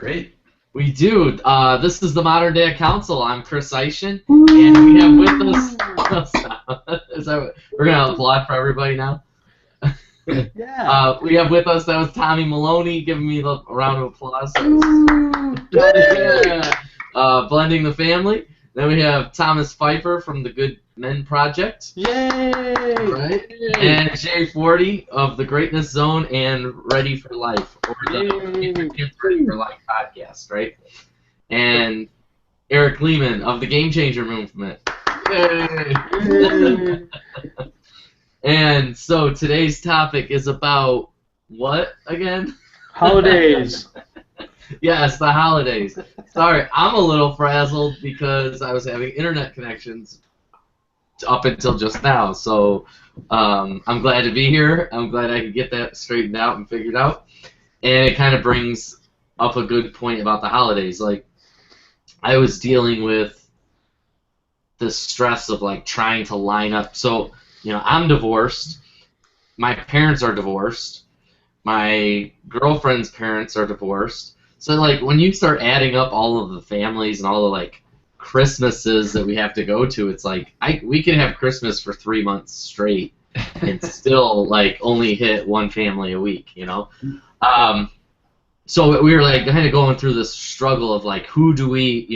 great. We do. This is the Modern Day Council. I'm Chris Eischen, and we have with us. We're gonna applaud for everybody now. Yeah. We have with us, that was Tommy Maloney giving me a round of applause. Blending the family. Then we have Thomas Pfeiffer from the Good Men Project. Yay! Right? And Jay Forty of the Greatness Zone and Ready for Life, or the Kids Ready for Life podcast, right? And Eric Lehman of the Game Changer Movement. Yay! And so today's topic is about what again? Holidays. Yes, the holidays. Sorry, I'm a little frazzled because I was having internet connections up until just now. So I'm glad to be here. I'm glad I could get that straightened out and figured out. And it kind of brings up a good point about the holidays. Like, I was dealing with the stress of like trying to line up. So, you know, I'm divorced. My parents are divorced. My girlfriend's parents are divorced. So, like, when you start adding up all of the families and all the, like, Christmases that we have to go to, it's like, we could have Christmas for 3 months straight and still, like, only hit one family a week, you know? So we were, like, kind of going through this struggle of, like, who do we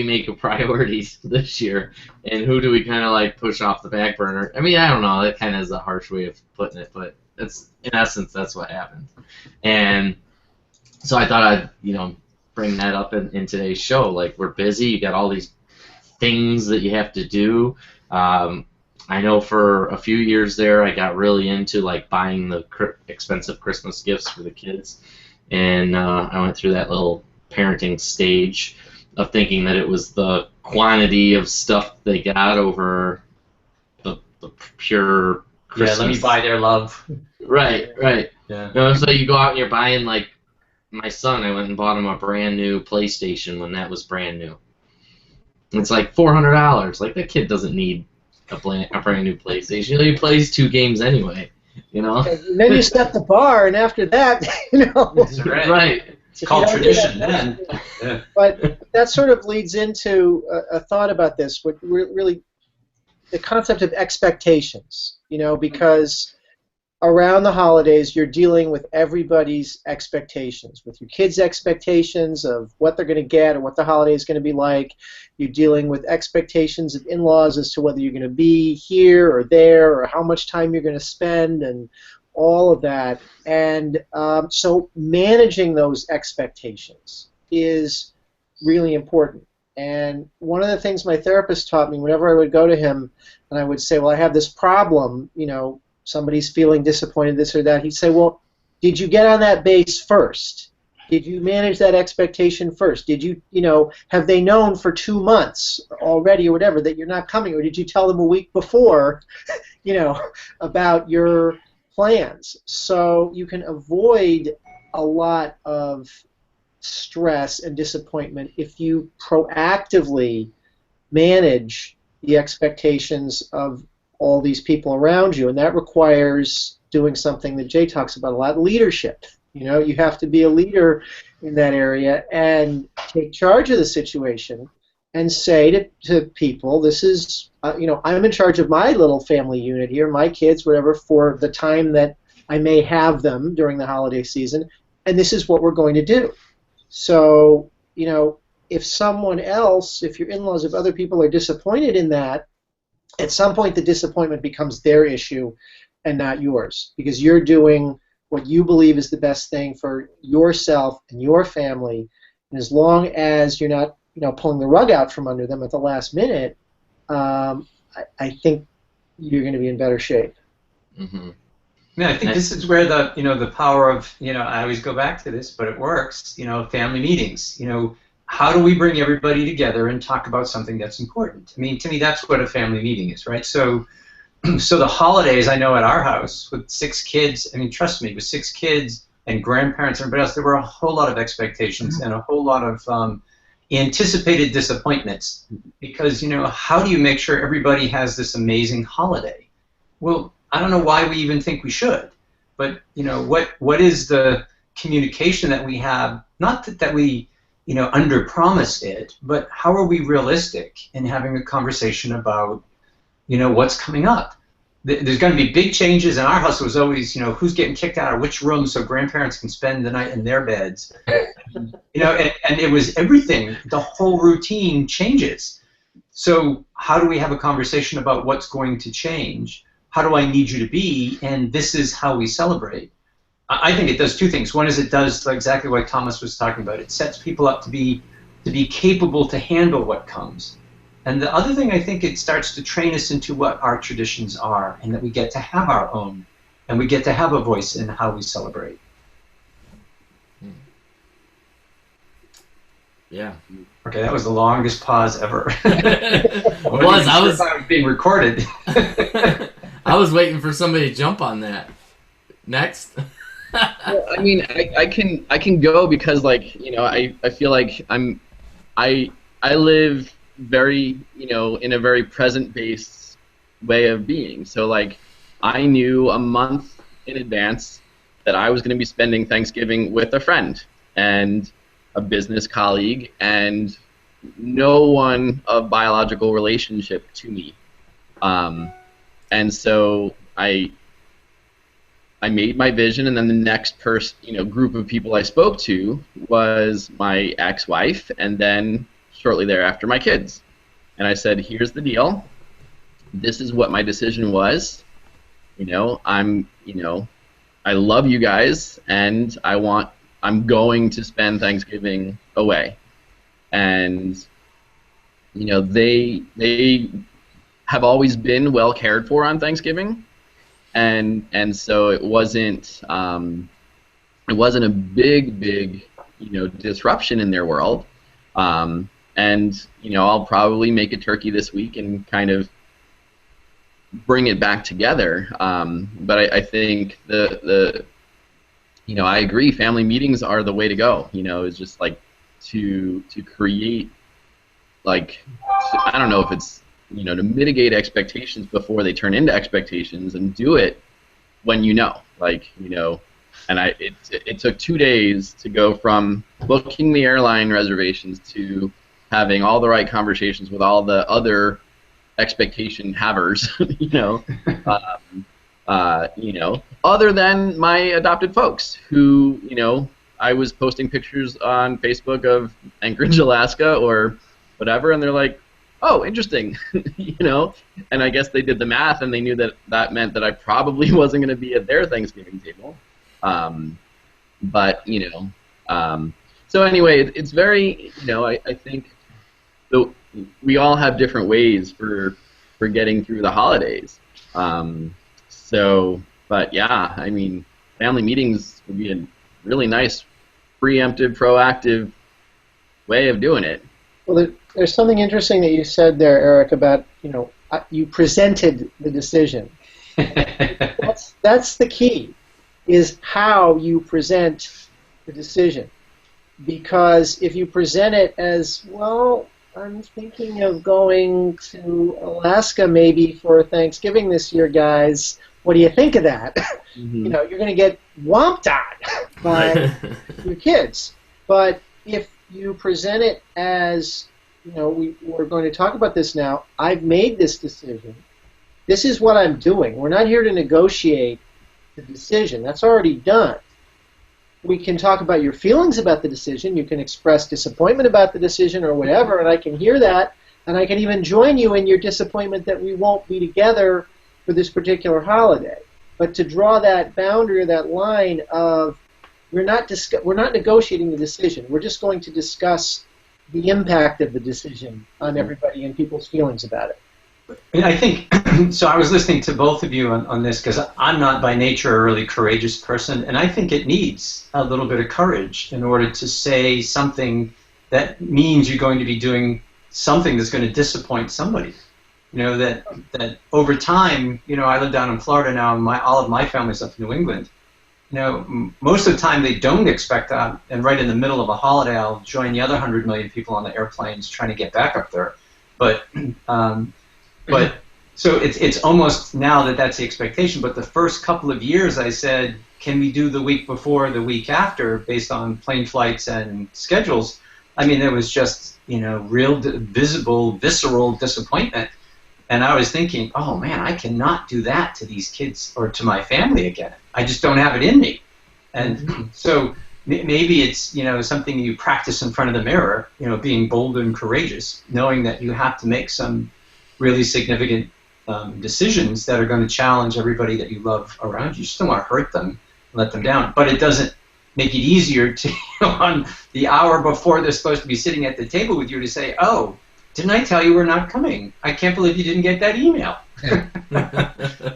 make a priority this year, and who do we kind of, like, push off the back burner? I mean, I don't know. That kind of is a harsh way of putting it, but that's, in essence, that's what happened. And so I thought I'd, bring that up in today's show. Like, we're busy. You got all these things that you have to do. I know for a few years there, I got really into, like, buying the expensive Christmas gifts for the kids. And I went through that little parenting stage of thinking that it was the quantity of stuff they got over the pure Christmas. Yeah, let me buy their love. Right. Yeah. So you go out and you're buying, like, my son, I went and bought him a brand new PlayStation when that was brand new. It's like $400. Like, that kid doesn't need a brand new PlayStation. He plays 2 games anyway, you know? And then you set the bar, and after that, That's right. It's called tradition then. Yeah. But that sort of leads into a thought about this, what really the concept of expectations, because around the holidays, you're dealing with everybody's expectations, with your kids' expectations of what they're going to get or what the holiday is going to be like. You're dealing with expectations of in-laws as to whether you're going to be here or there or how much time you're going to spend and all of that. And so managing those expectations is really important. And one of the things my therapist taught me whenever I would go to him and I would say, well, I have this problem, somebody's feeling disappointed, this or that, he'd say, well, did you get on that base first? Did you manage that expectation first? Did you, have they known for 2 months already or whatever that you're not coming? Or did you tell them a week before, about your plans? So you can avoid a lot of stress and disappointment if you proactively manage the expectations of all these people around you, and that requires doing something that Jay talks about a lot, leadership. You have to be a leader in that area and take charge of the situation and say to people, this is, I'm in charge of my little family unit here, my kids, whatever, for the time that I may have them during the holiday season, and this is what we're going to do. So, if someone else, if your in-laws, if other people are disappointed in that, at some point the disappointment becomes their issue and not yours, because you're doing what you believe is the best thing for yourself and your family. And as long as you're not, pulling the rug out from under them at the last minute, I think you're going to be in better shape. Mm-hmm. Yeah, I think this is where the power of, I always go back to this, but it works, family meetings. How do we bring everybody together and talk about something that's important? I mean, to me, that's what a family meeting is, right? So the holidays, I know at our house with 6 kids, I mean, trust me, with 6 kids and grandparents and everybody else, there were a whole lot of expectations and a whole lot of anticipated disappointments, because, how do you make sure everybody has this amazing holiday? Well, I don't know why we even think we should, but, what is the communication that we have, not that we, under promise it, but how are we realistic in having a conversation about, what's coming up? There's going to be big changes. In our house, it was always, who's getting kicked out of which room so grandparents can spend the night in their beds. And it was everything. The whole routine changes. So how do we have a conversation about what's going to change? How do I need you to be? And this is how we celebrate. I think it does two things. One is it does exactly what Thomas was talking about. It sets people up to be capable to handle what comes. And the other thing, I think it starts to train us into what our traditions are, and that we get to have our own, and we get to have a voice in how we celebrate. Yeah. Okay, that was the longest pause ever. I was being recorded. I was waiting for somebody to jump on that. Next. Well, I mean, I can go because, like, I feel like I live very, in a very present-based way of being. So, like, I knew a month in advance that I was going to be spending Thanksgiving with a friend and a business colleague and no one of biological relationship to me. And so I made my vision, and then the next group of people I spoke to was my ex-wife, and then shortly thereafter my kids. And I said, here's the deal. This is what my decision was. I love you guys, and I'm going to spend Thanksgiving away. And they have always been well cared for on Thanksgiving. And so it wasn't a big disruption in their world. And I'll probably make a turkey this week and kind of bring it back together. But I think I agree. Family meetings are the way to go. It's just like to create, like, I don't know if it's to mitigate expectations before they turn into expectations, and do it when And it took 2 days to go from booking the airline reservations to having all the right conversations with all the other expectation havers, other than my adopted folks who, I was posting pictures on Facebook of Anchorage, Alaska, or whatever, and they're like, oh, interesting, and I guess they did the math, and they knew that meant that I probably wasn't going to be at their Thanksgiving table. So anyway, it's very, I think we all have different ways for getting through the holidays. But yeah, I mean, family meetings would be a really nice, preemptive, proactive way of doing it. Well, there's something interesting that you said there, Eric, about, you presented the decision. That's the key, is how you present the decision. Because if you present it as, well, I'm thinking of going to Alaska maybe for Thanksgiving this year, guys. What do you think of that? Mm-hmm. You're going to get whomped on by your kids. But if you present it as, we're going to talk about this now. I've made this decision. This is what I'm doing. We're not here to negotiate the decision. That's already done. We can talk about your feelings about the decision. You can express disappointment about the decision or whatever, and I can hear that, and I can even join you in your disappointment that we won't be together for this particular holiday. But to draw that boundary or that line of we're not negotiating the decision. We're just going to discuss the impact of the decision on everybody and people's feelings about it. And I think, so I was listening to both of you on this because I'm not by nature a really courageous person, and I think it needs a little bit of courage in order to say something that means you're going to be doing something that's going to disappoint somebody. That over time, I live down in Florida now, and all of my family's up in New England. Most of the time they don't expect that, and right in the middle of a holiday I'll join the other 100 million people on the airplanes trying to get back up there. But so it's almost now that's the expectation. But the first couple of years I said, can we do the week before, the week after, based on plane flights and schedules? I mean, there was just, real visible, visceral disappointment. And I was thinking, oh man, I cannot do that to these kids or to my family again. I just don't have it in me. And so maybe it's, something you practice in front of the mirror, being bold and courageous, knowing that you have to make some really significant decisions that are going to challenge everybody that you love around you. You just don't want to hurt them, let them down. But it doesn't make it easier to, on the hour before they're supposed to be sitting at the table with you, to say, oh, didn't I tell you we're not coming? I can't believe you didn't get that email.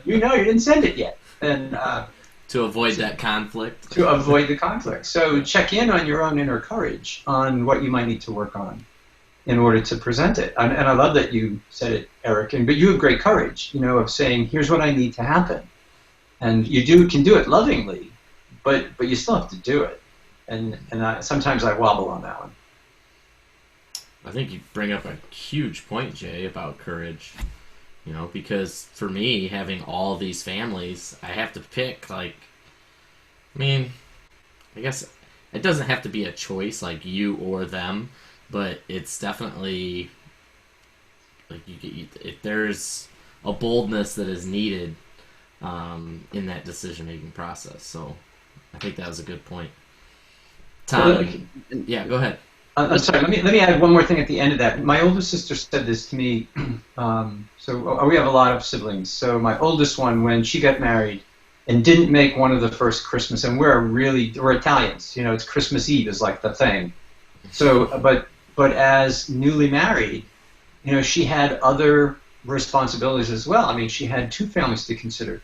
You didn't send it yet. And to avoid that conflict. To avoid the conflict. So check in on your own inner courage, on what you might need to work on in order to present it. And I love that you said it, Eric. But you have great courage, of saying, here's what I need to happen. And you can do it lovingly, but you still have to do it. And sometimes I wobble on that one. I think you bring up a huge point, Jay, about courage. Because for me, having all these families, I have to pick, I guess it doesn't have to be a choice, like you or them, but it's definitely, if there's a boldness that is needed in that decision-making process. So I think that was a good point. Tom, yeah, go ahead. I'm sorry. Let me add one more thing at the end of that. My older sister said this to me. So we have a lot of siblings. So my oldest one, when she got married, and didn't make one of the first Christmas, and we're Italians. It's Christmas Eve is like the thing. So, but as newly married, she had other responsibilities as well. I mean, she had 2 families to consider,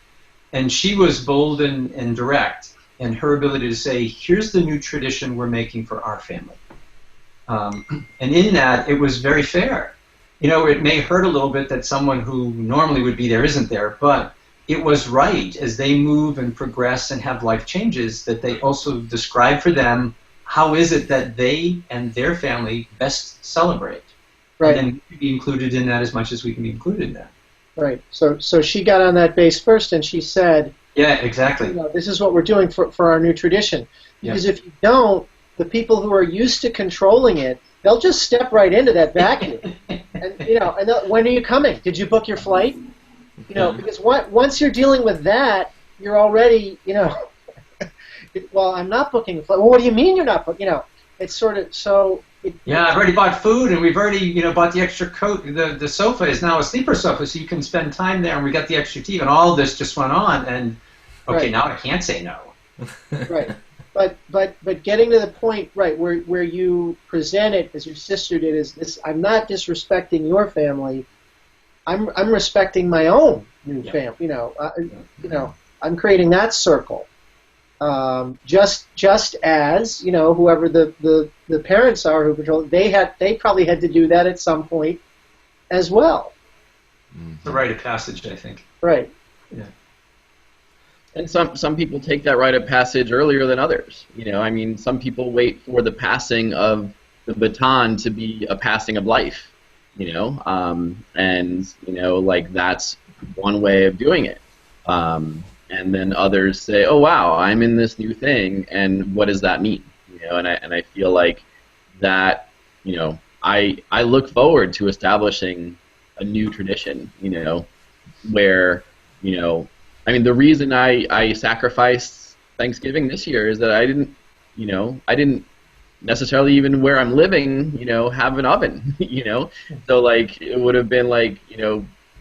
and she was bold and direct in her ability to say, "Here's the new tradition we're making for our family." And in that, it was very fair. It may hurt a little bit that someone who normally would be there isn't there, but it was right as they move and progress and have life changes that they also describe for them how is it that they and their family best celebrate. Right. And then we can be included in that as much as we can be included in that. Right. So she got on that base first, and she said, yeah, exactly. This is what we're doing for our new tradition. Because if you don't, the people who are used to controlling it, they'll just step right into that vacuum. And when are you coming? Did you book your flight? Because once you're dealing with that, you're already, well, I'm not booking a flight. Well, what do you mean you're not booking? It's sort of so. I've already bought food, and we've already, bought the extra coat. The sofa is now a sleeper sofa, so you can spend time there, and we got the extra TV, and all this just went on, and now I can't say no. Right. But getting to the point, right, where you present it as your sister did, is this: I'm not disrespecting your family. I'm respecting my own new family. I'm creating that circle. Just as whoever the parents are who control it, they probably had to do that at some point as well. It's a rite of passage, I think. Right. Yeah. And some people take that rite of passage earlier than others. Some people wait for the passing of the baton to be a passing of life. That's one way of doing it. And then others say, "Oh wow, I'm in this new thing, and what does that mean?" And I feel like that. I look forward to establishing a new tradition. Where the reason I sacrificed Thanksgiving this year is that I didn't necessarily, even where I'm living, have an oven, So it would have been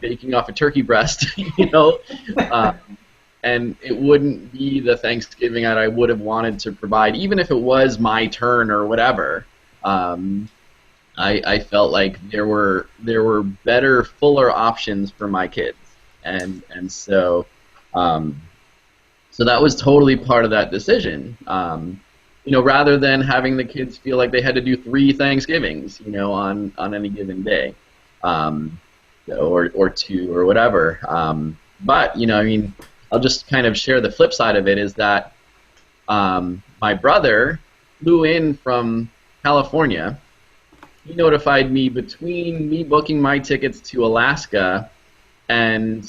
baking off a turkey breast, and it wouldn't be the Thanksgiving that I would have wanted to provide, even if it was my turn or whatever. I felt like there were better, fuller options for my kids, and so that was totally part of that decision. Rather than having the kids feel like they had to do 3 Thanksgivings, on any given day, or 2 or whatever. But I'll just kind of share the flip side of it is that my brother flew in from California. He notified me between me booking my tickets to Alaska and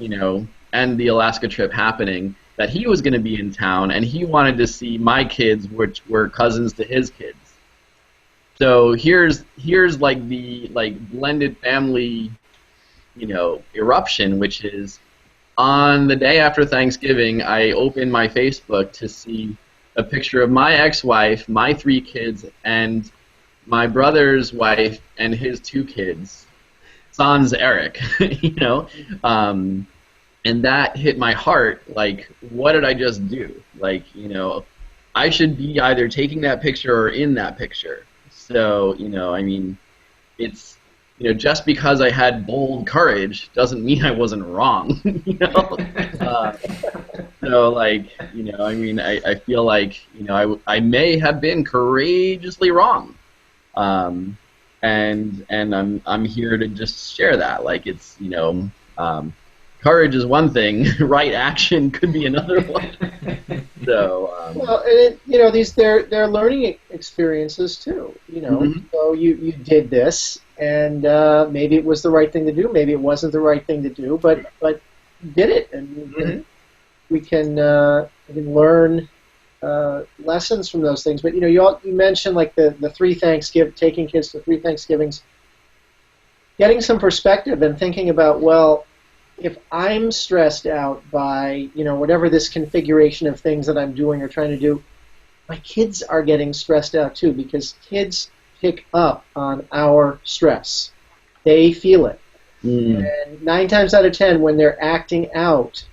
the Alaska trip happening. that he was going to be in town, and he wanted to see my kids, which were cousins to his kids. So here's like the blended family, eruption, which is on the day after Thanksgiving, I opened my Facebook to see a picture of my ex-wife, my 3 kids, and my brother's wife and his 2 kids, sans Eric, and that hit my heart. Like, what did I just do? Like, I should be either taking that picture or in that picture. So, it's, just because I had bold courage doesn't mean I wasn't wrong, So, I feel like, I may have been courageously wrong. And I'm here to just share that. Like, it's, courage is one thing, right action could be another one. So, well, and they're learning experiences too. So you did this, and maybe it was the right thing to do. Maybe it wasn't the right thing to do, but you did it, and we can learn lessons from those things. But you mentioned like the 3 taking kids to 3 Thanksgivings, getting some perspective and thinking about, well, if I'm stressed out by, whatever this configuration of things that I'm doing or trying to do, my kids are getting stressed out too, because kids pick up on our stress. They feel it. And 9 times out of 10, when they're acting out,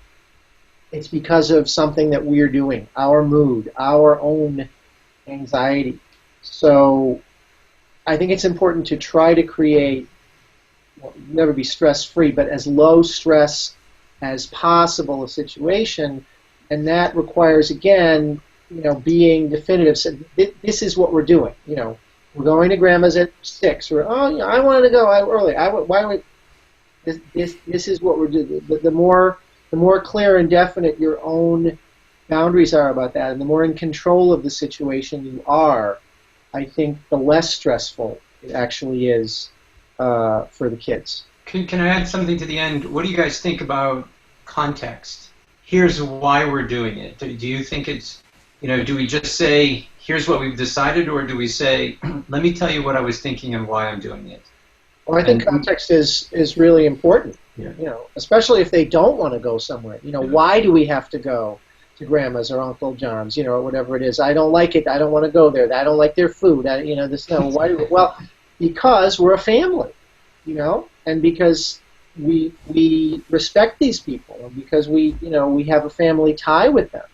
it's because of something that we're doing, our mood, our own anxiety. So I think it's important to try to create, never be stress-free, but as low stress as possible a situation, and that requires, again, being definitive. So this is what we're doing. We're going to Grandma's at 6. Or I wanted to go early. This is what we're doing. The more clear and definite your own boundaries are about that, and the more in control of the situation you are, I think the less stressful it actually is for the kids. Can I add something to the end? What do you guys think about context? Here's why we're doing it. Do you think it's, do we just say, here's what we've decided, or do we say, let me tell you what I was thinking and why I'm doing it? Well, I think context is really important. Yeah. Especially if they don't want to go somewhere. Why do we have to go to Grandma's or Uncle John's, or whatever it is? I don't like it. I don't want to go there. I don't like their food. Why do we? Well, because we're a family, and because we respect these people, and because we have a family tie with them,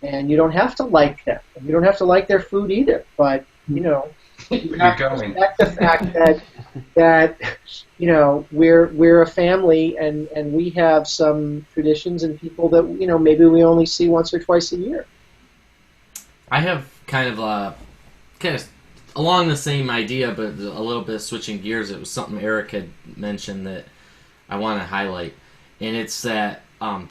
and you don't have to like them, and you don't have to like their food either, but you have to respect the fact that we're a family, and we have some traditions and people that maybe we only see once or twice a year. I have kind of along the same idea, but a little bit switching gears. It was something Eric had mentioned that I want to highlight, and it's that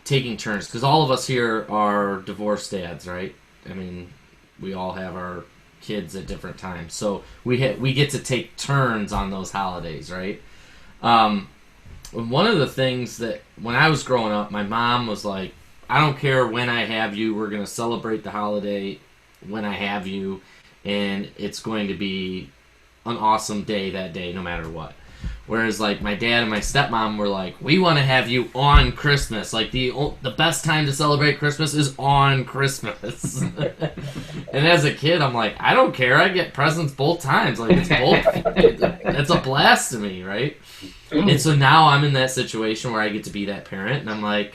taking turns, because all of us here are divorced dads, right? I mean, we all have our kids at different times, so we get to take turns on those holidays, right? One of the things that when I was growing up, my mom was like, I don't care when I have you, we're going to celebrate the holiday when I have you, and it's going to be an awesome day that day no matter what. Whereas like my dad and my stepmom were like, we want to have you on Christmas. Like the best time to celebrate Christmas is on Christmas. And as a kid, I'm like, I don't care. I get presents both times. Like it's both. It's a blast to me, right? And so now I'm in that situation where I get to be that parent, and I'm like,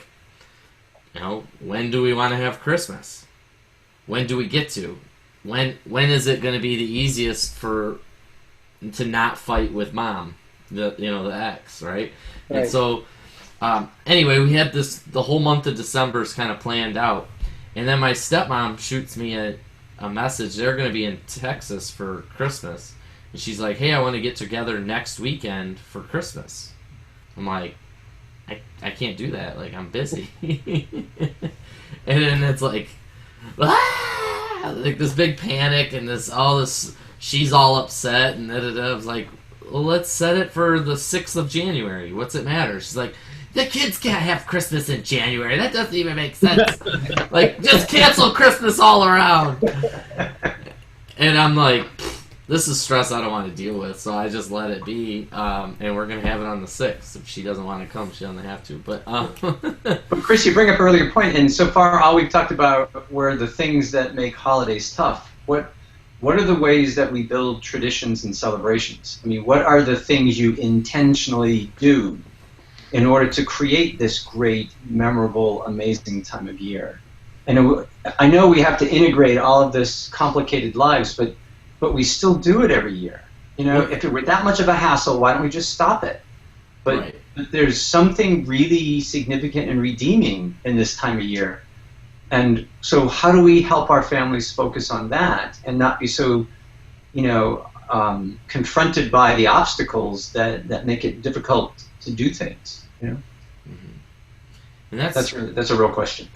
when do we want to have Christmas? When do we get to? When is it going to be the easiest to not fight with mom? The ex, right? And so anyway, we had the whole month of December is kind of planned out, and then my stepmom shoots me a message. They're going to be in Texas for Christmas, and she's like, hey, I want to get together next weekend for Christmas. I'm like, I can't do that, like I'm busy. And then it's like this big panic and all this she's all upset and I was like, well, let's set it for the 6th of January. What's it matter? She's like, the kids can't have Christmas in January. That doesn't even make sense. Like, just cancel Christmas all around. And I'm like, this is stress I don't want to deal with, so I just let it be. And we're gonna have it on the 6th. If she doesn't want to come, she doesn't have to. But But Chris, you bring up an earlier point, and so far all we've talked about were the things that make holidays tough. What are the ways that we build traditions and celebrations? I mean, what are the things you intentionally do in order to create this great, memorable, amazing time of year? And I know we have to integrate all of this complicated lives, but we still do it every year. You know, if it were that much of a hassle, why don't we just stop it? But there's something really significant and redeeming in this time of year. And so how do we help our families focus on that and not be so, confronted by the obstacles that make it difficult to do things? You know, and that's a real question.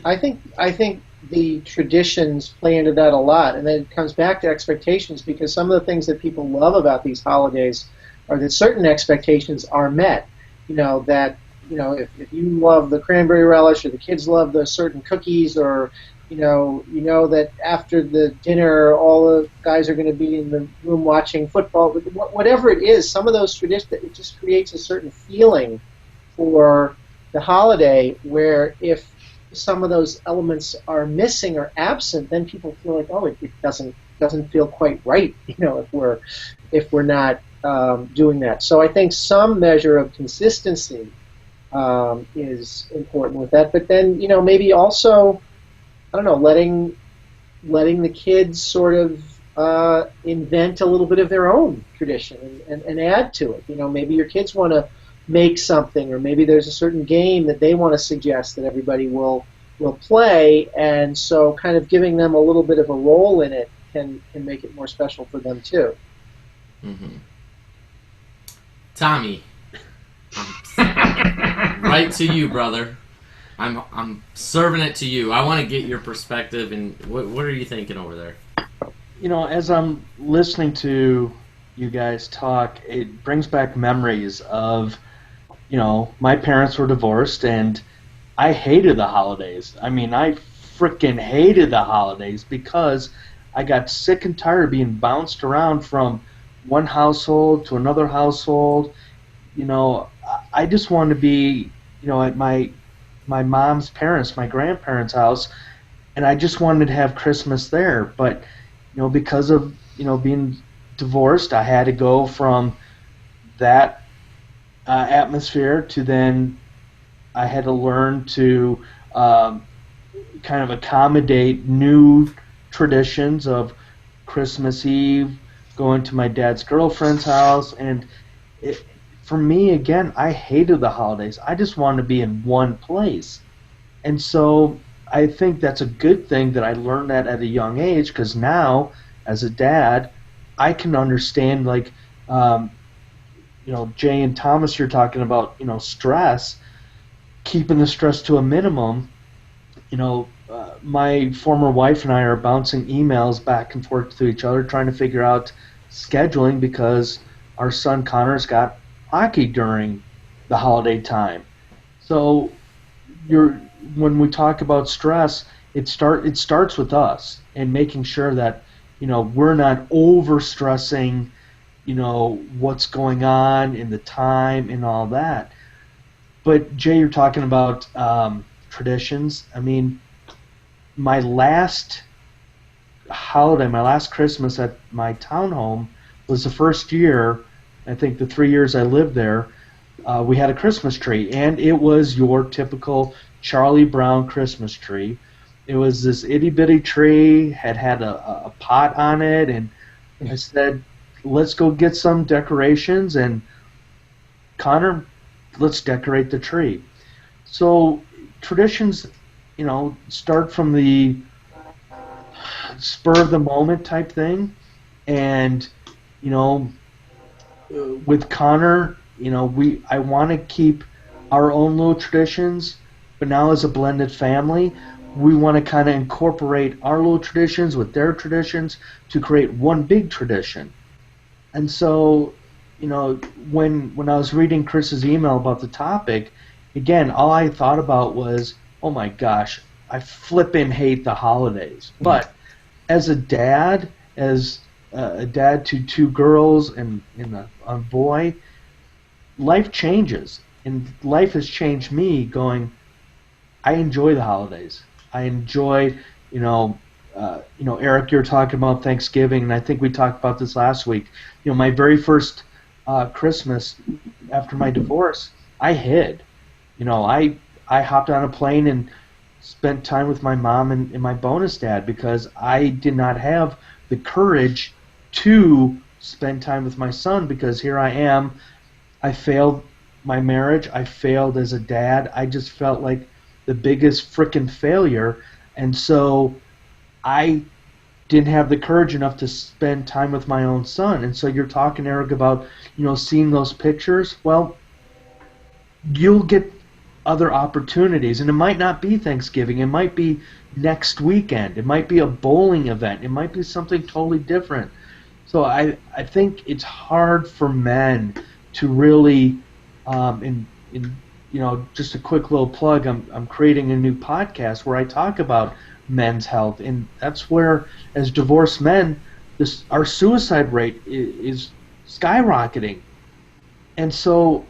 I think the traditions play into that a lot, and then it comes back to expectations, because some of the things that people love about these holidays are that certain expectations are met. If you love the cranberry relish, or the kids love the certain cookies, or you know that after the dinner all the guys are going to be in the room watching football. Whatever it is, some of those traditions, it just creates a certain feeling for the holiday, where if some of those elements are missing or absent, then people feel like, oh, it doesn't feel quite right, if we're not doing that. So I think some measure of consistency is important with that. But then, maybe also, I don't know, letting the kids sort of invent a little bit of their own tradition and add to it. Maybe your kids want to make something, or maybe there's a certain game that they want to suggest that everybody will play, and so kind of giving them a little bit of a role in it can make it more special for them too. Mm-hmm. Tommy, right to you, brother. I'm serving it to you. I want to get your perspective, and what are you thinking over there? As I'm listening to you guys talk, it brings back memories of, my parents were divorced, and I hated the holidays. I mean, I freaking hated the holidays because I got sick and tired of being bounced around from one household to another household. I just wanted to be, at my mom's parents, my grandparents' house, and I just wanted to have Christmas there. But, because of, being divorced, I had to go from that atmosphere to then I had to learn to kind of accommodate new traditions of Christmas Eve, going to my dad's girlfriend's house, and for me, again, I hated the holidays. I just wanted to be in one place. And so I think that's a good thing that I learned that at a young age, because now, as a dad, I can understand, like, Jay and Thomas, you're talking about, stress, keeping the stress to a minimum. My former wife and I are bouncing emails back and forth to each other, trying to figure out scheduling, because our son Connor's got hockey during the holiday time. So when we talk about stress, it starts with us and making sure that we're not over stressing what's going on in the time and all that. But Jay, you're talking about traditions. I mean, my last holiday, my last Christmas at my townhome was the first year, I think the 3 years I lived there, we had a Christmas tree, and it was your typical Charlie Brown Christmas tree. It was this itty-bitty tree, had a pot on it, and I said, let's go get some decorations, and Connor, let's decorate the tree. So traditions, start from the spur of the moment type thing, and with Connor, I want to keep our own little traditions, but now as a blended family, we want to kind of incorporate our little traditions with their traditions to create one big tradition. And so, when I was reading Chris's email about the topic, again, all I thought about was, oh my gosh, I flippin' hate the holidays. But as a dad, as a dad to two girls and a boy, life changes, and life has changed me. Going, I enjoy the holidays. I enjoy, Eric, you're talking about Thanksgiving, and I think we talked about this last week. My very first Christmas after my divorce, I hid. I hopped on a plane and spent time with my mom and my bonus dad because I did not have the courage to spend time with my son, because here I am. I failed my marriage. I failed as a dad. I just felt like the biggest frickin' failure, and so I didn't have the courage enough to spend time with my own son. And so you're talking, Eric, about seeing those pictures. Well, you'll get other opportunities, and it might not be Thanksgiving. It might be next weekend. It might be a bowling event. It might be something totally different. So I think it's hard for men to really, just a quick little plug. I'm creating a new podcast where I talk about men's health, and that's where, as divorced men, our suicide rate is skyrocketing. And so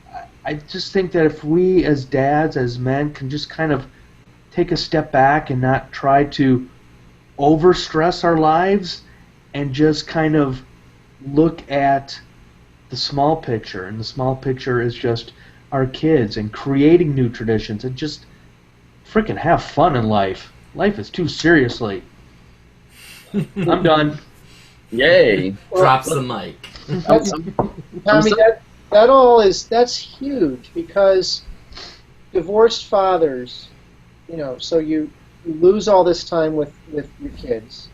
I just think that if we as dads, as men, can just kind of take a step back and not try to overstress our lives and just kind of look at the small picture, and the small picture is just our kids and creating new traditions, and just freaking have fun in life. Life is too seriously. I'm done. Yay. Drops the mic. Tommy, that's huge, because divorced fathers, so you lose all this time with your kids.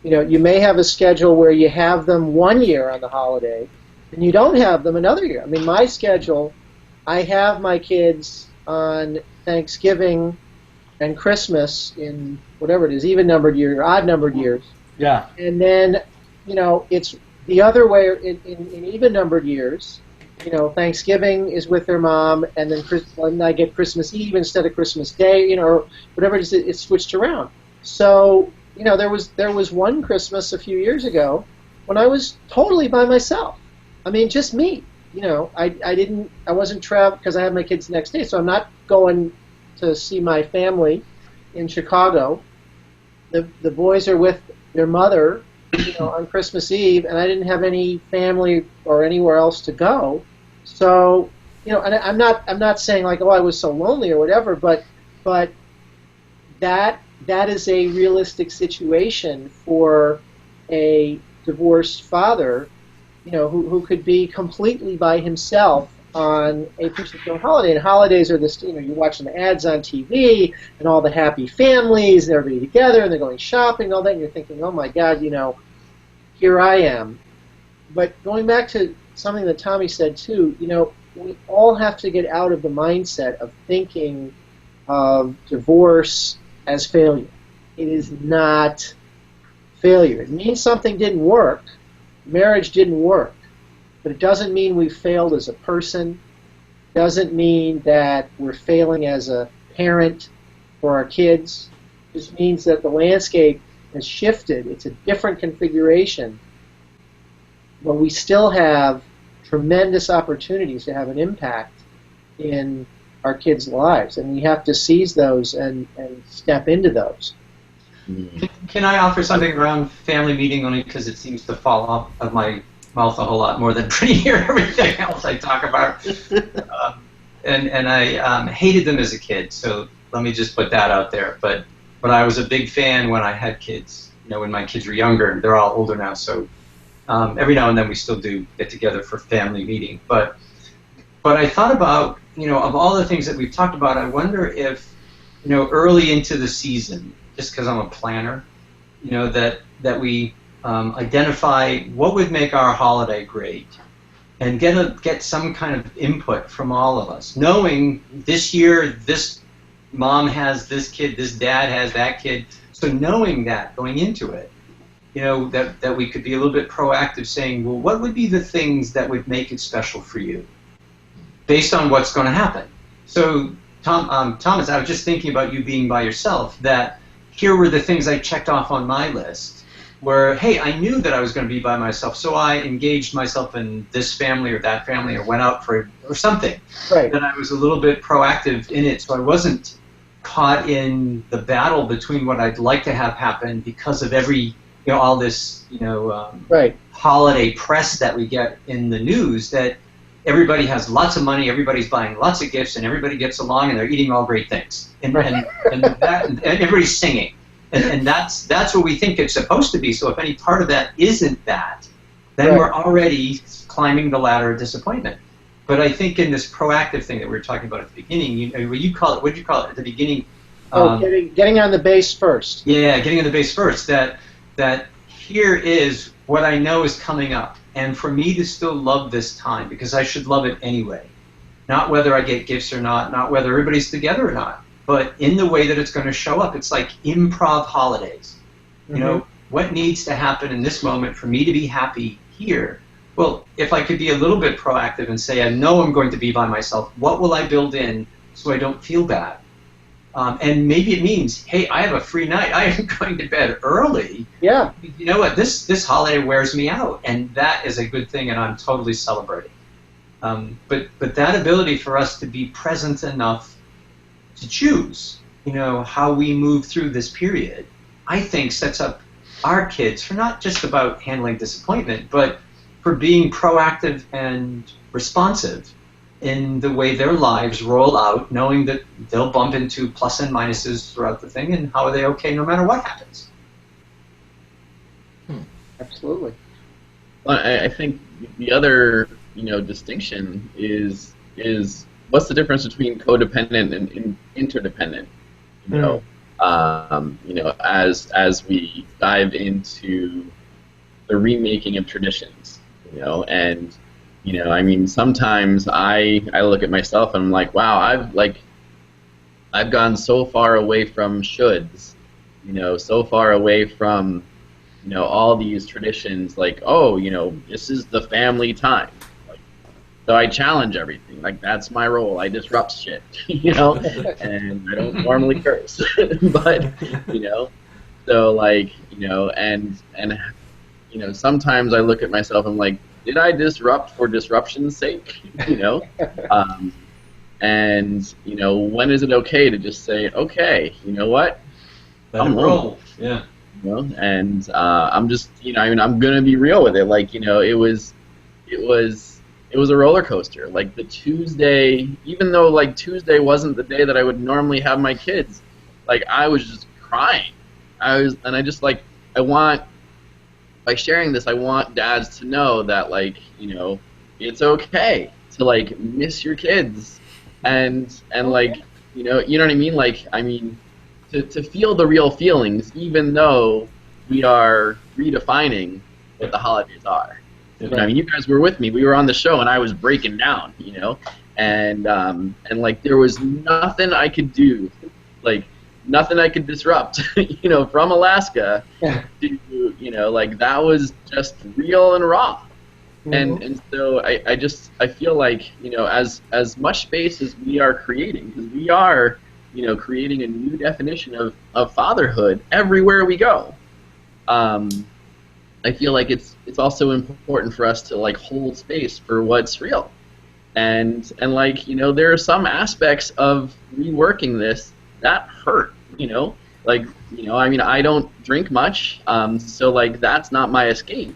You may have a schedule where you have them one year on the holiday, and you don't have them another year. I mean, my schedule, I have my kids on Thanksgiving and Christmas in whatever it is, even-numbered year, odd-numbered years. Yeah. And then, it's the other way in even-numbered years. Thanksgiving is with their mom, and then I get Christmas Eve instead of Christmas Day, or whatever it is. It's switched around. So, there was one Christmas a few years ago when I was totally by myself. I mean, just me. I wasn't traveling because I had my kids the next day, so I'm not going to see my family in Chicago. The boys are with their mother, on Christmas Eve, and I didn't have any family or anywhere else to go. So, and I'm not saying like, oh, I was so lonely or whatever, but that is a realistic situation for a divorced father, who could be completely by himself on a particular holiday. And holidays are this, you're watching the ads on TV and all the happy families and everybody together and they're going shopping and all that, and you're thinking, oh my God, here I am. But going back to something that Tommy said too, we all have to get out of the mindset of thinking of divorce as failure. It is not failure. It means something didn't work. Marriage didn't work. But it doesn't mean we failed as a person. It doesn't mean that we're failing as a parent for our kids. It just means that the landscape has shifted. It's a different configuration. But we still have tremendous opportunities to have an impact in our kids' lives. And we have to seize those and step into those. Can I offer something around family meeting, only because it seems to fall off of my mouth a whole lot more than pretty near everything else I talk about. And I hated them as a kid, so let me just put that out there. But I was a big fan when I had kids. When my kids were younger. They're all older now, so every now and then we still do get together for family meeting. But I thought about, of all the things that we've talked about, I wonder if, early into the season, just because I'm a planner, that we identify what would make our holiday great, and get some kind of input from all of us, knowing this year this mom has this kid, this dad has that kid, so knowing that going into it, that we could be a little bit proactive, saying, well, what would be the things that would make it special for you, based on what's going to happen. So, Thomas, I was just thinking about you being by yourself. That here were the things I checked off on my list. Where, hey, I knew that I was going to be by myself, so I engaged myself in this family or that family, or went out or something. Right. That I was a little bit proactive in it, so I wasn't caught in the battle between what I'd like to have happen because of all this, Right. holiday press that we get in the news, that everybody has lots of money, everybody's buying lots of gifts, and everybody gets along, and they're eating all great things, and everybody's singing. And that's what we think it's supposed to be. So if any part of that isn't that, then Right. we're already climbing the ladder of disappointment. But I think in this proactive thing that we were talking about at the beginning, what did you call it at the beginning? Getting on the base first. Yeah, getting on the base first. That here is what I know is coming up, and for me to still love this time, because I should love it anyway. Not whether I get gifts or not whether everybody's together or not, but in the way that it's going to show up. It's like improv holidays. What needs to happen in this moment for me to be happy here? Well, if I could be a little bit proactive and say, I know I'm going to be by myself, what will I build in so I don't feel bad? And maybe it means, hey, I have a free night. I am going to bed early. Yeah. You know what? This holiday wears me out, and that is a good thing, and I'm totally celebrating. But that ability for us to be present enough to choose, how we move through this period, I think sets up our kids for not just about handling disappointment, but for being proactive and responsive in the way their lives roll out, knowing that they'll bump into plus and minuses throughout the thing, and how are they okay no matter what happens. Absolutely. Well, I think the other distinction is what's the difference between codependent and interdependent? As we dive into the remaking of traditions, and sometimes I look at myself and I'm like, wow, I've gone so far away from shoulds, so far away from all these traditions, like, this is the family time. So I challenge everything. Like, that's my role. I disrupt shit, and I don't normally curse, but, so sometimes I look at myself and I'm like, did I disrupt for disruption's sake, and, when is it okay to just say, okay, you know what? Let it roll. Yeah. And I'm just, I'm gonna be real with it. Like, it was a roller coaster. Like the Tuesday, even though like Tuesday wasn't the day that I would normally have my kids, like I was just crying. By sharing this, I want dads to know that like, it's okay to like miss your kids, and like, you know what I mean? Like, to feel the real feelings, even though we are redefining what the holidays are. You guys were with me. We were on the show, and I was breaking down, and like there was nothing I could do, like nothing I could disrupt, from Alaska to, like that was just real and raw. Mm-hmm. And so I feel like, as much space as we are creating, because we are, creating a new definition of fatherhood everywhere we go. I feel like it's also important for us to like hold space for what's real, and like there are some aspects of reworking this that hurt. I don't drink much, so like that's not my escape.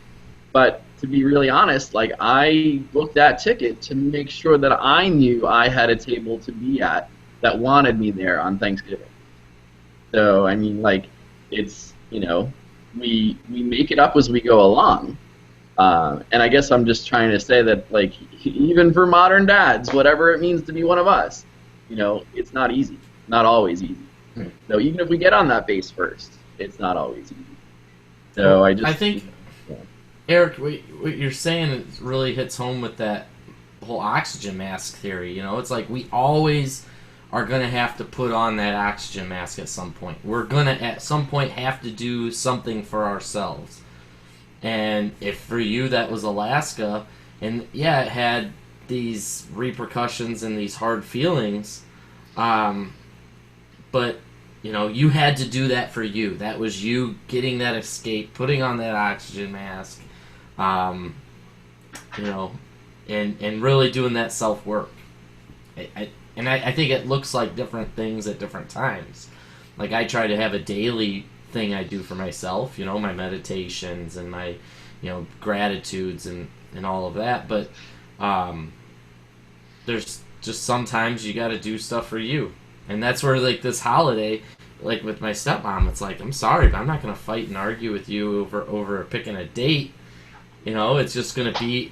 But to be really honest, like I booked that ticket to make sure that I knew I had a table to be at that wanted me there on Thanksgiving. So it's we make it up as we go along, and I guess I'm just trying to say that like even for modern dads, whatever it means to be one of us, it's not easy, not always easy. So even if we get on that base first, it's not always easy. So I think Eric, what you're saying really hits home with that whole oxygen mask theory. It's like we always are going to have to put on that oxygen mask at some point. We're going to, at some point, have to do something for ourselves. And if for you that was Alaska, and yeah, it had these repercussions and these hard feelings, but you know, you had to do that for you. That was you getting that escape, putting on that oxygen mask, you know, and really doing that self work. I think it looks like different things at different times. Like I try to have a daily thing I do for myself, you know, my meditations and my, you know, gratitudes and all of that. But there's just sometimes you got to do stuff for you, and that's where like this holiday, like with my stepmom, it's like, I'm sorry, but I'm not gonna fight and argue with you over picking a date. You know, it's just gonna be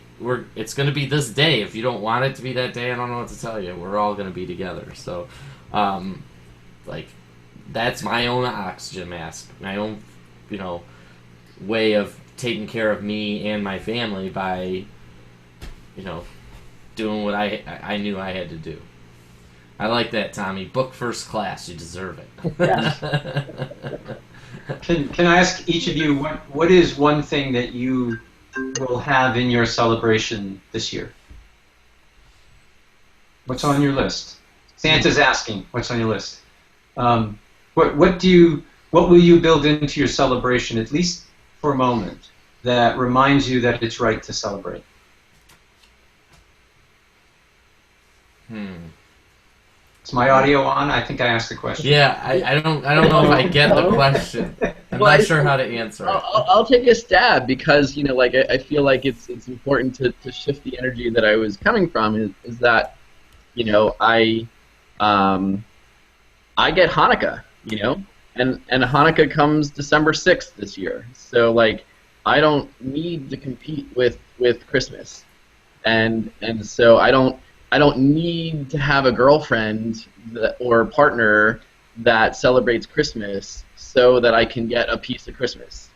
it's gonna be this day. If you don't want it to be that day, I don't know what to tell you. We're all gonna be together. So, like, that's my own oxygen mask, my own, you know, way of taking care of me and my family by, you know, doing what I knew I had to do. I like that, Tommy. Book first class. You deserve it. Yes. Can I ask each of you what is one thing that you will have in your celebration this year? What's on your list? Santa's asking, what's on your list? What will you build into your celebration, at least for a moment, that reminds you that it's right to celebrate? Is my audio on? I think I asked the question. Yeah, I don't know if I get the question. I'm not sure how to answer it. I'll take a stab because, you know, like I feel like it's important to shift the energy that I was coming from is that, you know, I get Hanukkah, you know, and Hanukkah comes December 6th this year. So like I don't need to compete with Christmas. And so I don't need to have a girlfriend or partner that celebrates Christmas so that I can get a piece of Christmas,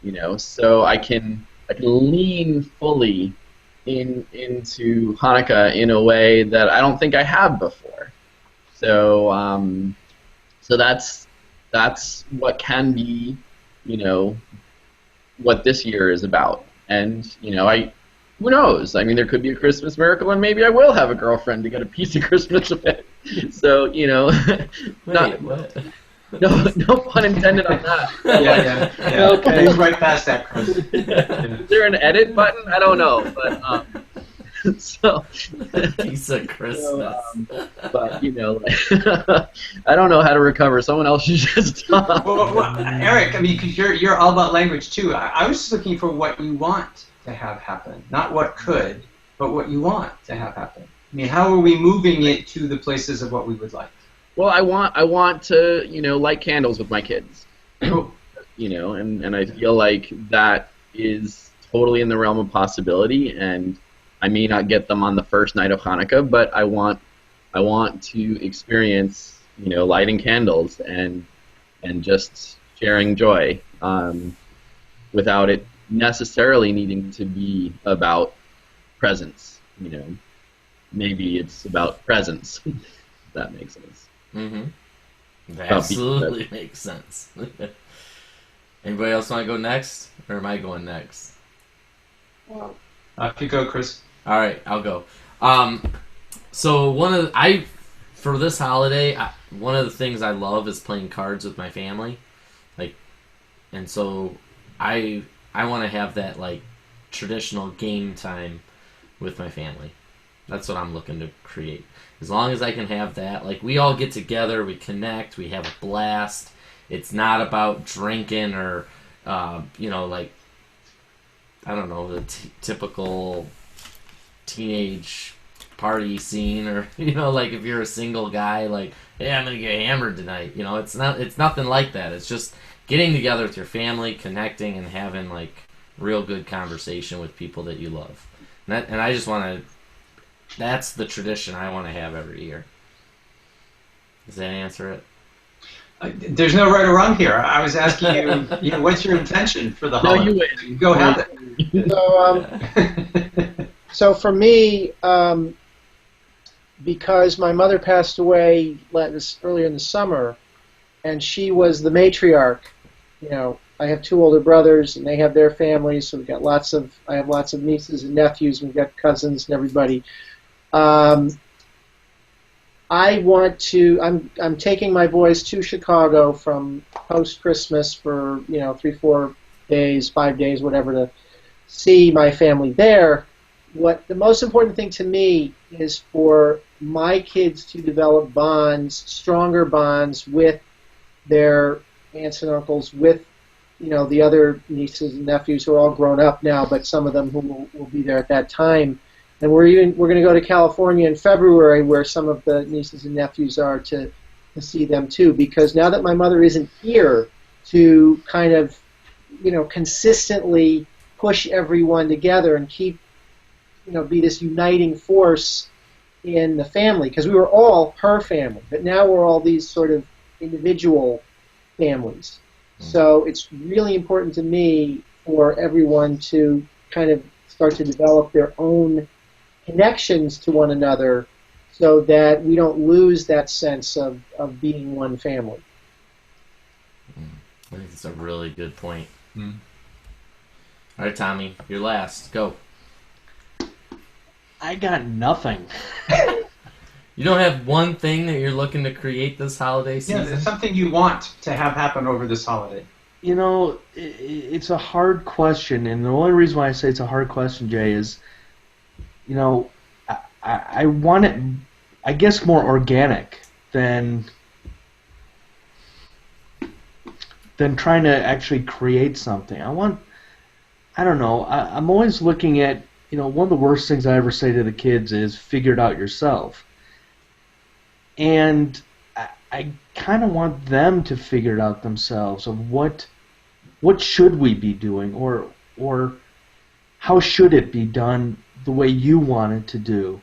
you know. So I can lean fully into Hanukkah in a way that I don't think I have before. So so that's what can be, you know, what this year is about. And you know, who knows? I mean, there could be a Christmas miracle, and maybe I will have a girlfriend to get a piece of Christmas with. So, you know, no pun intended on that. Yeah. Okay. Move right past that, Chris. Is there an edit button? I don't know, but so Piece of Christmas. but you know, like, I don't know how to recover. Someone else should just talk. Well, Eric, I mean, because you're all about language too. I was just looking for what you want to have happen, not what could, but what you want to have happen. I mean, how are we moving it to the places of what we would like? Well, I want to, you know, light candles with my kids. Cool. You know, and I feel like that is totally in the realm of possibility, and I may not get them on the first night of Hanukkah, but I want to experience, you know, lighting candles and just sharing joy, without it necessarily needing to be about presents. You know, maybe it's about presence. If that makes sense. Mm-hmm. That absolutely makes sense. Anybody else want to go next, or am I going next? Off you go, Chris. All right, I'll go. So for this holiday, one of the things I love is playing cards with my family, like, and so I want to have that like traditional game time with my family. That's what I'm looking to create. As long as I can have that, like we all get together, we connect, we have a blast. It's not about drinking or, you know, like, I don't know, the typical teenage party scene, or, you know, like if you're a single guy, like, hey, I'm gonna get hammered tonight. You know, it's nothing like that. It's just getting together with your family, connecting, and having like real good conversation with people that you love. And I just want to. That's the tradition I want to have every year. Does that answer it? There's no right or wrong here. I was asking you, you know, what's your intention for the holiday? No, you win. Go have it. So for me, because my mother passed away earlier in the summer, and she was the matriarch, you know, I have two older brothers, and they have their families, so I have lots of nieces and nephews, and we've got cousins and everybody. I'm taking my boys to Chicago from post Christmas for 3, 4 days, 5 days, whatever, to see my family there. What the most important thing to me is for my kids to develop stronger bonds with their aunts and uncles, with the other nieces and nephews who are all grown up now, but some of them who will be there at that time. And we're going to go to California in February, where some of the nieces and nephews are, to see them too. Because now that my mother isn't here to kind of consistently push everyone together and keep be this uniting force in the family, because we were all her family, but now we're all these sort of individual families. So it's really important to me for everyone to kind of start to develop their own connections to one another, so that we don't lose that sense of being one family. I think it's a really good point. All right, Tommy, you're last. Go. I got nothing. You don't have one thing that you're looking to create this holiday season? Yeah, there's something you want to have happen over this holiday. It's a hard question, and the only reason why I say it's a hard question, Jay, is, I want it, I guess, more organic than trying to actually create something. I don't know, I'm always looking at, one of the worst things I ever say to the kids is figure it out yourself. And I kind of want them to figure it out themselves of what should we be doing, or how should it be done the way you want it to do.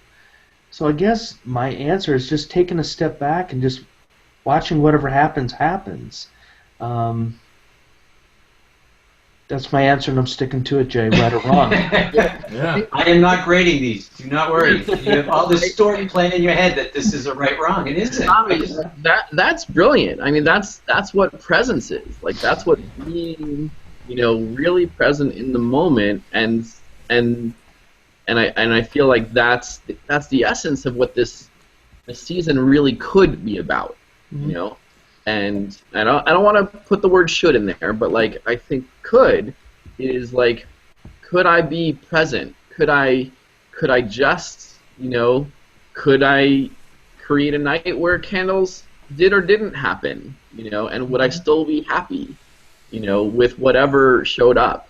So I guess my answer is just taking a step back and just watching whatever happens. That's my answer, and I'm sticking to it, Jay, right or wrong. Yeah. I am not grading these. Do not worry. You have all this story playing in your head that this is a right-wrong. It isn't. That's brilliant. I mean, that's what presence is. Like, that's what being, really present in the moment, and I feel like that's the essence of what this season really could be about. And I don't want to put the word should in there, but like, I think could is like, could I be present? Could I just, could I create a night where candles did or didn't happen, and would I still be happy, with whatever showed up,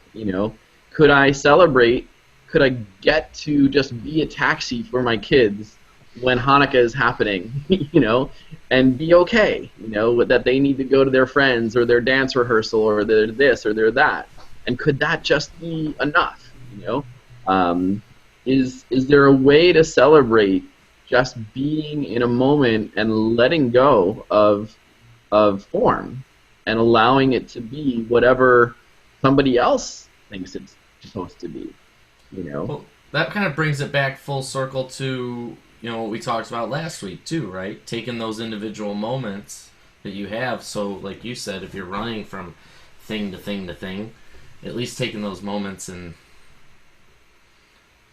Could I celebrate? Could I get to just be a taxi for my kids when Hanukkah is happening, and be okay, that they need to go to their friends or their dance rehearsal or their this or their that, and could that just be enough, Is there a way to celebrate just being in a moment and letting go of form and allowing it to be whatever somebody else thinks it's supposed to be, Well, that kind of brings it back full circle to what we talked about last week too, right? Taking those individual moments that you have. So, like you said, if you're running from thing to thing to thing, at least taking those moments. And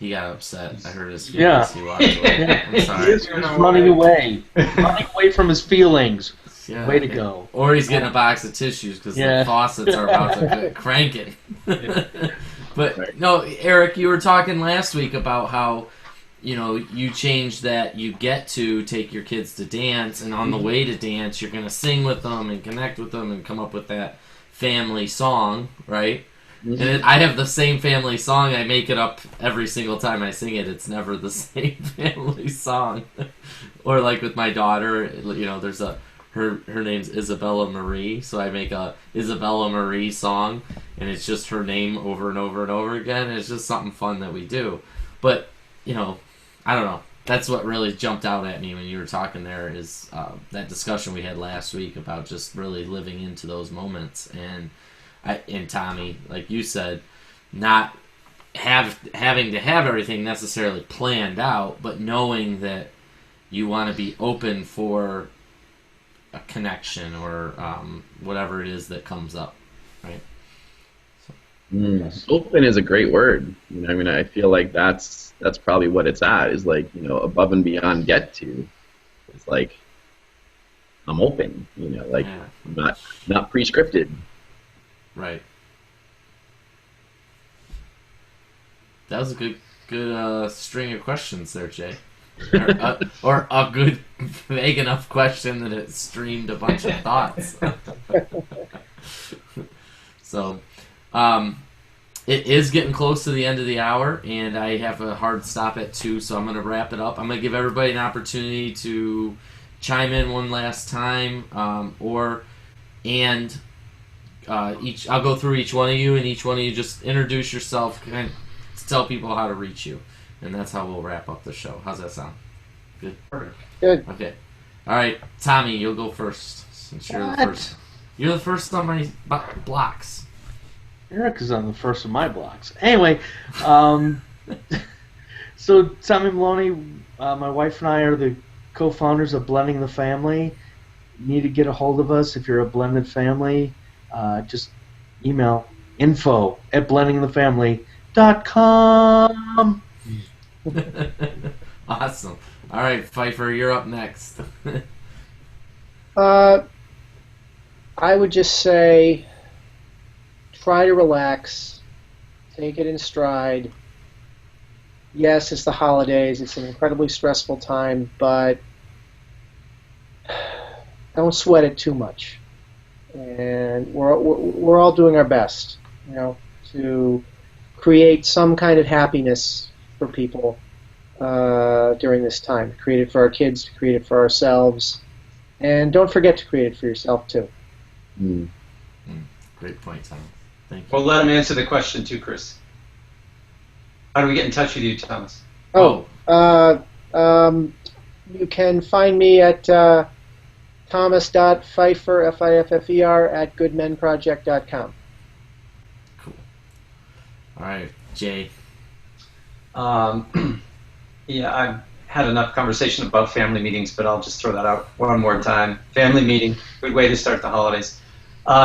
he got upset. I heard his feelings. He walked away. I'm sorry. He's running away from his feelings. Yeah. Way to go. Or he's getting a box of tissues because the faucets are about to crank it. But no, Eric, you were talking last week about how you change that you get to take your kids to dance, and on the way to dance, you're going to sing with them and connect with them and come up with that family song, right? Mm-hmm. And I have the same family song. I make it up every single time I sing it. It's never the same family song. Or like with my daughter, there's her name's Isabella Marie, so I make a Isabella Marie song, and it's just her name over and over and over again. And it's just something fun that we do. But, I don't know. That's what really jumped out at me when you were talking there is that discussion we had last week about just really living into those moments. And Tommy, like you said, not having to have everything necessarily planned out, but knowing that you want to be open for a connection or whatever it is that comes up, right? Open is a great word. You know, I mean, I feel like that's probably what it's at. Is like, you know, above and beyond get to. It's like I'm open. You know, like I'm not pre-scripted. Right. That was a good string of questions there, Jay. Or a good vague enough question that it streamed a bunch of thoughts. So, it is getting close to the end of the hour, and I have a hard stop at 2, so I'm going to wrap it up. I'm going to give everybody an opportunity to chime in one last time, I'll go through each one of you, and each one of you just introduce yourself and tell people how to reach you, and that's how we'll wrap up the show. How's that sound? Good. Good. Okay. All right, Tommy, you'll go first since you're the first. You're the first on my blocks. Eric is on the first of my blocks. Anyway, so Tommy Maloney, my wife and I are the co-founders of Blending the Family. You need to get a hold of us if you're a blended family. Just email info@blendingthefamily.com. Awesome. All right, Pfeiffer, you're up next. I would just say, try to relax, take it in stride. Yes, it's the holidays. It's an incredibly stressful time, but don't sweat it too much. And we're all doing our best, you know, to create some kind of happiness for people during this time. Create it for our kids, create it for ourselves, and don't forget to create it for yourself too. Great point, Tom. Thank you. Well, let him answer the question too, Chris. How do we get in touch with you, Thomas? You can find me at thomas.pfeiffer, F-I-F-F-E-R, at goodmenproject.com. Cool. All right, Jay. Yeah, I've had enough conversation about family meetings, but I'll just throw that out one more time. Family meeting, good way to start the holidays.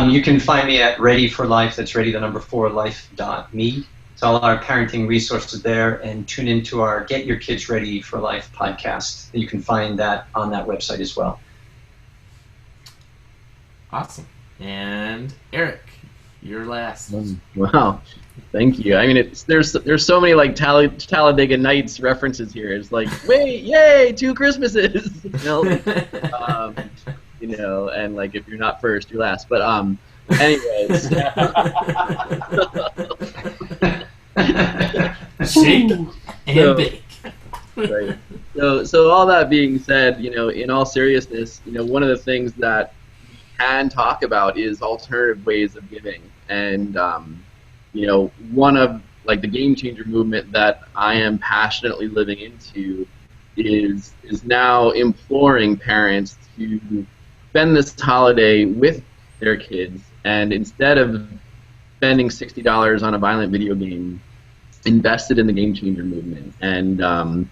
You can find me at Ready for Life. That's ready, the number 4, life.me. It's all our parenting resources there, and tune into our Get Your Kids Ready for Life podcast. You can find that on that website as well. Awesome. And Eric, you're last. Wow, thank you. I mean, there's so many like Talladega Nights references here. It's like, wait, yay, 2 Christmases. You know, and like if you're not first, you're last. But anyways. Shake and bake. Right. So all that being said, you know, in all seriousness, you know, one of the things that we can talk about is alternative ways of giving, and you know, one of like the game changer movement that I am passionately living into is now imploring parents to spend this holiday with their kids, and instead of spending $60 on a violent video game, invested in the Game Changer movement. And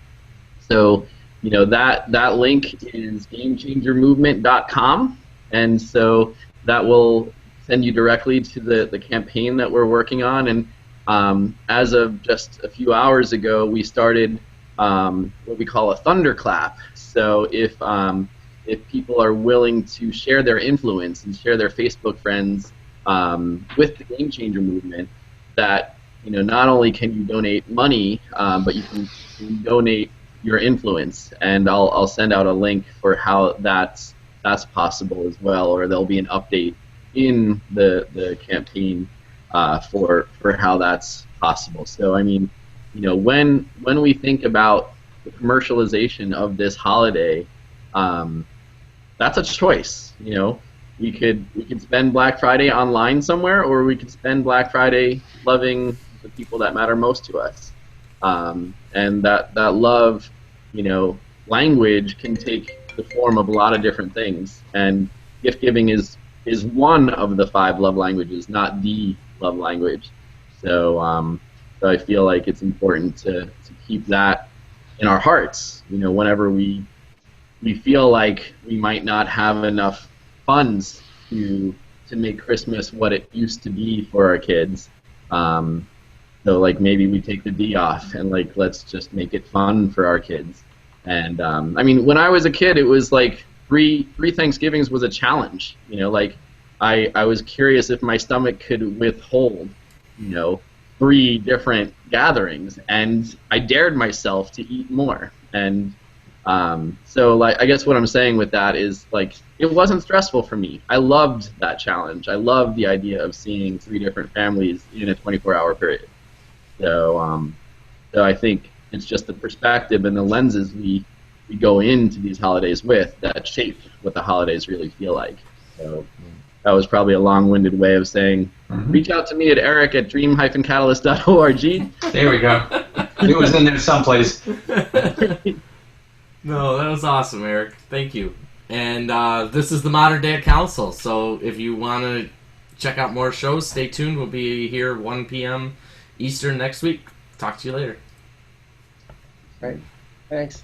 so, you know, that link is GameChangerMovement.com, and so that will send you directly to the campaign that we're working on. And as of just a few hours ago, we started what we call a thunderclap. So if people are willing to share their influence and share their Facebook friends with the Game Changer movement, that, you know, not only can you donate money, but you can donate your influence, and I'll send out a link for how that's possible as well, or there'll be an update in the campaign for how that's possible. So I mean, you know, when we think about the commercialization of this holiday, that's a choice. You know, we could spend Black Friday online somewhere, or we could spend Black Friday loving the people that matter most to us. And that love, you know, language can take the form of a lot of different things. And gift giving is one of the 5 love languages, not the love language. So I feel like it's important to keep that in our hearts. You know, whenever we feel like we might not have enough funds to make Christmas what it used to be for our kids, So like maybe we take the D off and like let's just make it fun for our kids. And I mean, when I was a kid, it was like three Thanksgivings was a challenge. You know, like I was curious if my stomach could withhold, you know, 3 different gatherings, and I dared myself to eat more. And so like I guess what I'm saying with that is like it wasn't stressful for me. I loved that challenge. I loved the idea of seeing 3 different families in a 24-hour period. So so I think it's just the perspective and the lenses we go into these holidays with that shape what the holidays really feel like. So that was probably a long-winded way of saying reach out to me at eric@dream-catalyst.org. There we go. It was in there someplace. No, that was awesome, Eric. Thank you. And this is the Modern Day Council. So if you want to check out more shows, stay tuned. We'll be here 1 p.m. Eastern next week. Talk to you later. Right. Thanks.